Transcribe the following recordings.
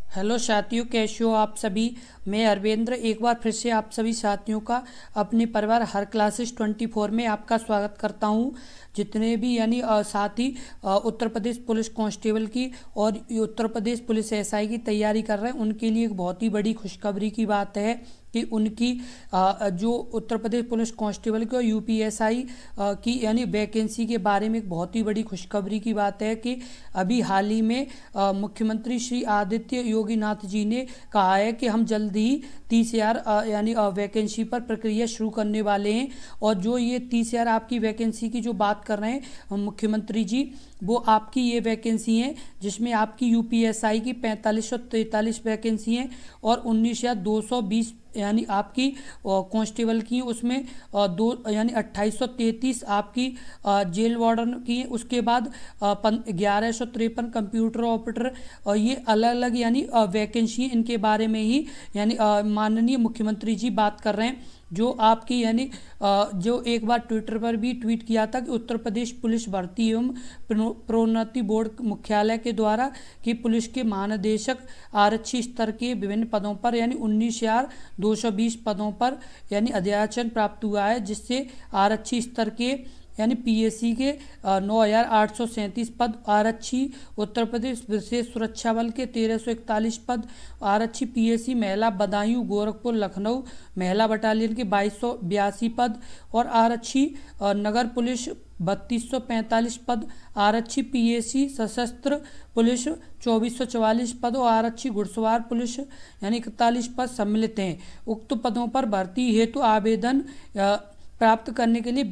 Hello साथियों, कैसे हो आप सभी। मैं अरविंद्र एक बार फिर से आप सभी साथियों का अपने परिवार हर क्लासेस 24 में आपका स्वागत करता हूं। जितने भी साथी उत्तर प्रदेश पुलिस कांस्टेबल की और उत्तर प्रदेश पुलिस एसआई की तैयारी कर रहे हैं, उनके लिए एक बहुत ही बड़ी खुशखबरी की बात है कि उनकी जो उत्तर प्रदेश पुलिस कांस्टेबल की और यूपीएसआई की वैकेंसी के बारे में एक बहुत ही बड़ी खुशखबरी की बात है कि अभी हाल ही में मुख्यमंत्री श्री आदित्य योगी नाथ जी ने कहा है कि हम जल्द ही 30,000 वैकेंसी पर प्रक्रिया शुरू करने वाले हैं। और जो ये 30,000 आपकी वैकेंसी की जो बात कर रहे हैं मुख्यमंत्री जी, वो आपकी ये वैकेंसी हैं जिसमें आपकी यूपीएसआई की 4543 वैकेंसी हैं और 19,220 आपकी कांस्टेबल की, उसमें दो 2833 आपकी जेल वार्डन की, उसके बाद 1153 कंप्यूटर ऑपरेटर। और ये अलग अलग वैकेंसी, इनके बारे में ही माननीय मुख्यमंत्री जी बात कर रहे हैं। जो आपकी जो एक बार ट्विटर पर भी ट्वीट किया था कि उत्तर प्रदेश पुलिस भर्ती एवं प्रोन्नति बोर्ड मुख्यालय के द्वारा कि पुलिस के महानिदेशक आरक्षी स्तर के विभिन्न पदों पर 19,220 पदों पर अध्याचन प्राप्त हुआ है, जिससे आरक्षी स्तर के पीएससी के 9,837 पद, आरक्षी उत्तर प्रदेश विशेष सुरक्षा बल के 1,341 पद, आरक्षी पीएससी महिला बदायूं गोरखपुर लखनऊ महिला बटालियन के 2,282 पद और आरक्षी नगर पुलिस 3,245 पद, आरक्षी पीएससी सशस्त्र पुलिस 2,444 पद और आरक्षी घुड़सवार पुलिस 41 पद सम्मिलित हैं। उक्त पदों पर भर्ती हेतु आवेदन प्राप्त करने के लिए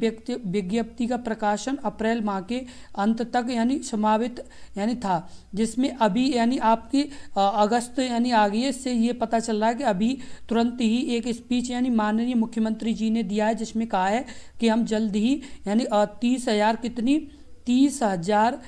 विज्ञप्ति का प्रकाशन अप्रैल माह के अंत तक समावित था, जिसमें अभी आपकी अगस्त आ गई है। इससे ये पता चल रहा है कि अभी तुरंत ही एक स्पीच माननीय मुख्यमंत्री जी ने दिया है, जिसमें कहा है कि हम जल्द ही 30,000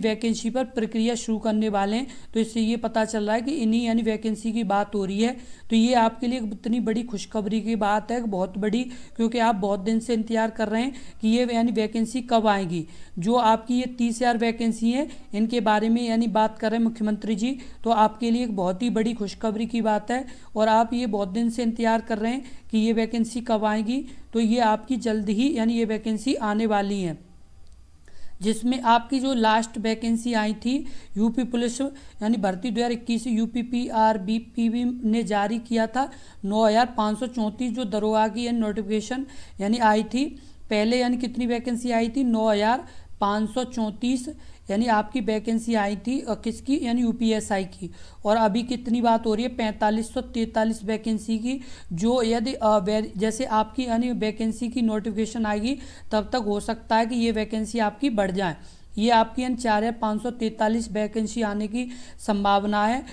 वैकेंसी पर प्रक्रिया शुरू करने वाले हैं। तो इससे ये पता चल रहा है कि इन्हीं वैकेंसी की बात हो रही है। तो ये आपके लिए इतनी बड़ी खुशखबरी की बात है, बहुत बड़ी, क्योंकि आप बहुत दिन से इंतजार कर रहे हैं कि ये वैकेंसी कब आएगी। जो आपकी ये 30,000 वैकेंसी है, इनके बारे में बात कर रहे हैं मुख्यमंत्री जी, तो आपके लिए एक बहुत ही बड़ी खुशखबरी की बात है। और आप ये बहुत दिन से इंतजार कर रहे हैं कि ये वैकेंसी कब आएगी, तो ये आपकी जल्द ही ये वैकेंसी आने वाली है। जिसमें आपकी जो लास्ट वैकेंसी आई थी यूपी पुलिस भर्ती 2021 यूपीपीआरबीपीवी ने जारी किया था 9,534 जो दरोगा की नोटिफिकेशन आई थी। पहले कितनी वैकेंसी आई थी? 9,534 आपकी वैकेंसी आई थी किसकी? यूपीएसआई की। और अभी कितनी बात हो रही है? 4543 वैकेंसी की। जो यदि जैसे आपकी वैकेंसी की नोटिफिकेशन आएगी, तब तक हो सकता है कि ये वैकेंसी आपकी बढ़ जाए। ये आपकी 4,543 वैकेंसी आने की संभावना है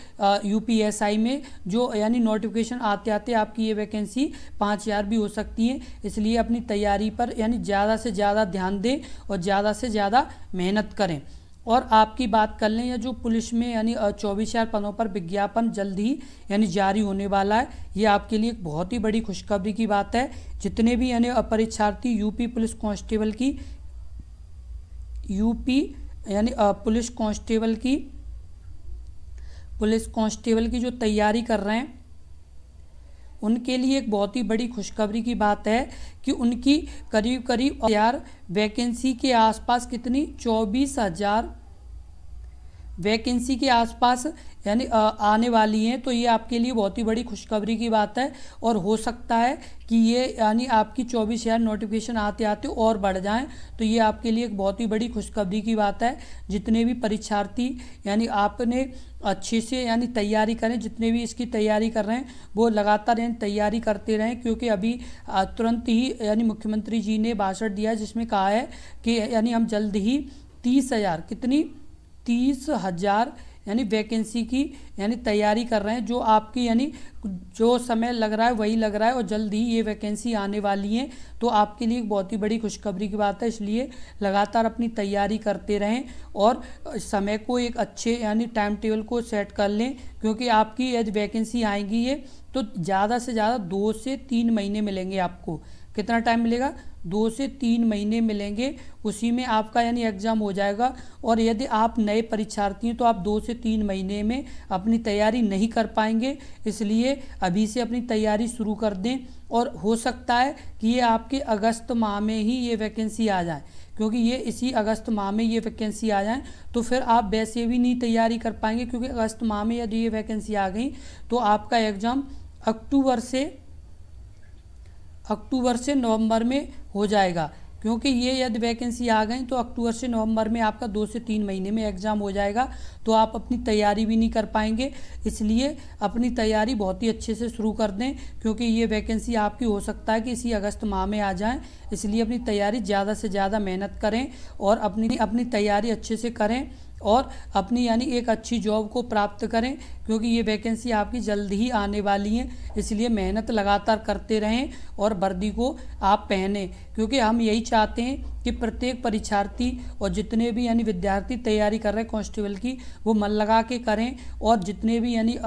यूपीएसआई में। जो नोटिफिकेशन आते आते आपकी ये वैकेंसी 5,000 भी हो सकती है। इसलिए अपनी तैयारी पर ज़्यादा से ज़्यादा ध्यान दें और ज़्यादा से ज़्यादा मेहनत करें। और आपकी बात कर लें, या जो पुलिस में 24,000 पदों पर विज्ञापन जल्द ही जारी होने वाला है। ये आपके लिए एक बहुत ही बड़ी खुशखबरी की बात है। जितने भी परीक्षार्थी यूपी पुलिस कांस्टेबल की पुलिस कांस्टेबल की जो तैयारी कर रहे हैं, उनके लिए एक बहुत ही बड़ी खुशखबरी की बात है कि उनकी करीब 1,000 वैकेंसी के आसपास, कितनी? 24,000 वैकेंसी के आसपास आने वाली हैं। तो ये आपके लिए बहुत ही बड़ी खुशखबरी की बात है। और हो सकता है कि ये आपकी 24,000 नोटिफिकेशन आते आते और बढ़ जाएं। तो ये आपके लिए एक बहुत ही बड़ी खुशखबरी की बात है। जितने भी परीक्षार्थी आपने अच्छे से तैयारी करें, जितने भी इसकी तैयारी कर रहे हैं वो लगातार तैयारी करते रहें, क्योंकि अभी तुरंत ही मुख्यमंत्री जी ने भाषण दिया, जिसमें कहा है कि हम जल्द ही 30,000 कितनी 30,000 वैकेंसी की तैयारी कर रहे हैं। जो आपकी जो समय लग रहा है वही लग रहा है, और जल्द ही ये वैकेंसी आने वाली हैं। तो आपके लिए एक बहुत ही बड़ी खुशखबरी की बात है। इसलिए लगातार अपनी तैयारी करते रहें और समय को एक अच्छे टाइम टेबल को सेट कर लें, क्योंकि आपकी यदि वैकेंसी आएगी ये, तो ज़्यादा से ज़्यादा 2 से 3 महीने मिलेंगे आपको। कितना टाइम मिलेगा, 2 से 3 महीने मिलेंगे, उसी में आपका यानी एग्ज़ाम हो जाएगा। और यदि आप नए परीक्षार्थी हैं तो आप 2 से 3 महीने में अपनी तैयारी नहीं कर पाएंगे, इसलिए अभी से अपनी तैयारी शुरू कर दें। और हो सकता है कि ये आपके अगस्त माह में ही ये वैकेंसी आ जाए, क्योंकि ये इसी अगस्त माह में ये वैकेंसी आ जाए तो फिर आप वैसे भी नहीं तैयारी कर पाएंगे, क्योंकि अगस्त माह में यदि ये वैकेंसी आ गई तो आपका एग्ज़ाम अक्टूबर से नवंबर में हो जाएगा। क्योंकि ये यदि वैकेंसी आ गई तो अक्टूबर से नवंबर में आपका 2 से 3 महीने में एग्ज़ाम हो जाएगा, तो आप अपनी तैयारी भी नहीं कर पाएंगे। इसलिए अपनी तैयारी बहुत ही अच्छे से शुरू कर दें, क्योंकि ये वैकेंसी आपकी हो सकता है कि इसी अगस्त माह में आ जाए। इसलिए अपनी तैयारी ज़्यादा से ज़्यादा मेहनत करें और अपनी तैयारी अच्छे से करें और अपनी यानी एक अच्छी जॉब को प्राप्त करें, क्योंकि ये वैकेंसी आपकी जल्द ही आने वाली है। इसलिए मेहनत लगातार करते रहें और वर्दी को आप पहने, क्योंकि हम यही चाहते हैं कि प्रत्येक परीक्षार्थी और जितने भी यानी विद्यार्थी तैयारी कर रहे हैं कांस्टेबल की, वो मन लगा के करें। और जितने भी यानी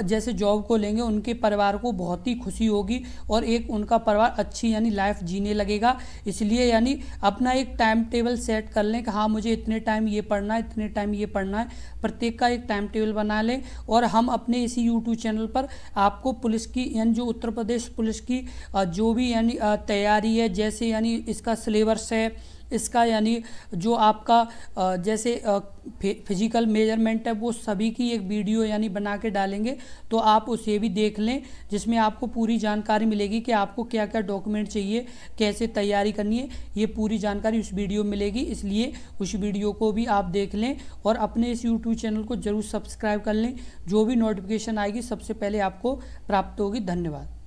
जैसे जॉब को लेंगे उनके परिवार को बहुत ही खुशी होगी और एक उनका परिवार अच्छी यानी लाइफ जीने लगेगा। इसलिए यानी अपना एक टाइम टेबल सेट कर लें कि हाँ मुझे इतने टाइम ये पढ़ना है, इतने टाइम ये पढ़ना है, प्रत्येक का एक टाइम टेबल बना लें। और हम अपने इसी यूट्यूब चैनल पर आपको पुलिस की यानी जो उत्तर प्रदेश पुलिस की जो भी यानी तैयारी है, जैसे यानी इसका सिलेबस है, इसका यानी जो आपका जैसे फिजिकल मेजरमेंट है, वो सभी की एक वीडियो यानी बना के डालेंगे, तो आप उसे भी देख लें, जिसमें आपको पूरी जानकारी मिलेगी कि आपको क्या क्या डॉक्यूमेंट चाहिए, कैसे तैयारी करनी है, ये पूरी जानकारी उस वीडियो में मिलेगी। इसलिए उस वीडियो को भी आप देख लें और अपने इस यूट्यूब चैनल को ज़रूर सब्सक्राइब कर लें। जो भी नोटिफिकेशन आएगी सबसे पहले आपको प्राप्त होगी। धन्यवाद।